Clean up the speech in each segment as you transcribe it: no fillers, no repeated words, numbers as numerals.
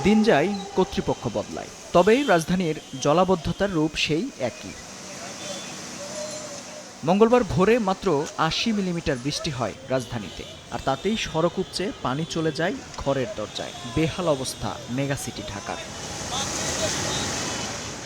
দিন যায়, কর্তৃপক্ষ বদলায়, তবেই রাজধানীর জলাবদ্ধতার রূপ সেই একই। মঙ্গলবার ভোরে মাত্র ৮০ মিলিমিটার বৃষ্টি হয় রাজধানীতে, আর তাতেই সড়ক উপচে পানি চলে যায় ঘরের দরজায়। বেহাল অবস্থা মেগাসিটি ঢাকার।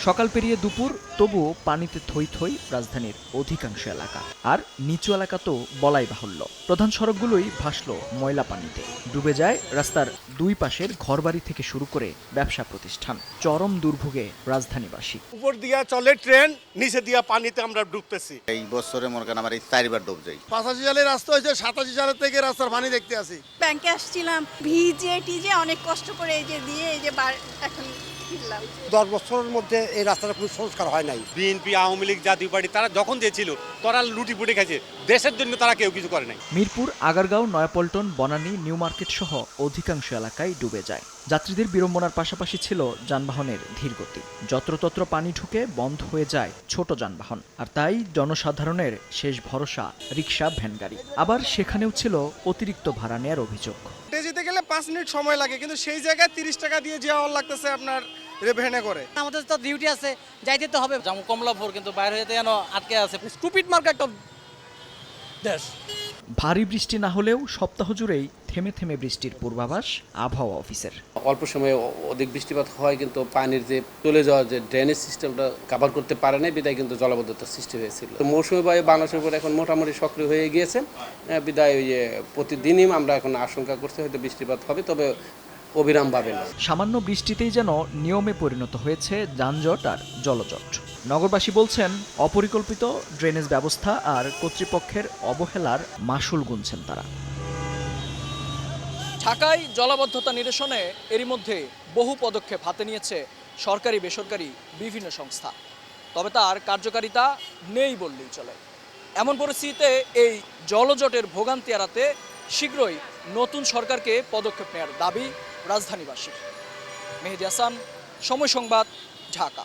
সকাল পেরিয়ে দুপুর, তবুও পানিতে থই থই রাজধানীর অধিকাংশ এলাকা। আর নিচু এলাকা তো বলাই বাহুল্য। প্রধান সড়কগুলোই ভাসল ময়লা পানিতে। ডুবে যায় রাস্তার দুই পাশের ঘরবাড়ি থেকে শুরু করে ব্যবসা প্রতিষ্ঠান। চরম দুর্ভোগে রাজধানীবাসী। উপর দিয়া চলে ট্রেন, নিচে দিয়া পানিতে আমরা ডুবতেছি। এই বছরে মনে করেন আমার এই 4বার ডুব যাই। 85 সালের রাস্তা হয়েছে 87 সালের থেকে রাস্তার পানি দেখতে আসি। ব্যাংকে আসছিলাম, ভিজে টিজে অনেক কষ্ট করে এই যে দিয়ে এই যে এখন ফিরলাম। 10 বছরের মধ্যে এই রাস্তাটা কোনো সংস্কার হয় নাই। বিএনপি, আওয়ামী লীগ, জাতীয় পার্টি তারা যখন দিয়েছিল তারা লুটি পুটি খাইছে, দেশের জন্য তারা কেউ কিছু করে নাই। মিরপুর, আগারগাঁও, নয়াপল্টন, বনানী, নিউ মার্কেট সহ অধিকাংশ এলাকায় ডুবে যায়। যাত্রীদের বিড়ম্বনার পাশাপাশি ছিল যানবাহনের ধীরগতি। যত্রতত্র পানি ঢুকে বন্ধ হয়ে যায় ছোট যানবাহন। আর তাই জনসাধারণের শেষ ভরসা রিকশা, ভ্যান গাড়ি। আবার সেখানেও ছিল অতিরিক্ত ভাড়া নেয়ার অভিযোগ। যেতে গেলে 5 মিনিট সময় লাগে, কিন্তু সেই জায়গায় 30 টাকা দিয়ে যাওয়া লাগতেছে আপনার ভ্যানে করে। আমাদের তো ডিউটি আছে, যাইতে তো হবে। যেমন কমলাপুর, কিন্তু বাইরে হইতে যেন আটকে আছে। স্টুপিড মার্কেট অফ দেশ। ভারী বৃষ্টি না হলেও সপ্তাহ জুড়েই থেমে থেমে বৃষ্টির পূর্বাভাস আবহাওয়া অফিসের। অল্প সময়ে অধিক বৃষ্টিপাত হয়, কিন্তু পানির যে চলে যাওয়ার যে ড্রেনেজ সিস্টেমটা কভার করতে পারে না, বিদায় কিন্তু জলাবদ্ধতার সৃষ্টি হয়েছিল। তো মৌসুমী বায়ু বাংলাদেশের উপর এখন মোটামুটি সক্রিয় হয়ে গিয়েছে, বিদায় ওই যে প্রতিদিনই আমরা এখন আশঙ্কা করছি হয়তো বৃষ্টিপাত হবে, তবে অবিরাম ভাবে না। সামান্য বৃষ্টিতেই যেন নিয়মে পরিণত হয়েছে যানজট আর জলজট। নগরবাসী বলছেন, অপরিকল্পিত ড্রেনেজ ব্যবস্থা আর কর্তৃপক্ষের অবহেলার মাশুল গুনছেন তারা। ঢাকায় জলাবদ্ধতা নিরসনে এরই মধ্যে বহু পদক্ষেপ হাতে নিয়েছে সরকারি বেসরকারি বিভিন্ন সংস্থা, তবে তার কার্যকারিতা নেই বললেই চলে। এমন পরিস্থিতিতে এই জলজটের ভোগান্তি এড়াতে শীঘ্রই নতুন সরকারকে পদক্ষেপ নেওয়ার দাবি রাজধানীবাসীর। মেহেদী হাসান, সময় সংবাদ, ঢাকা।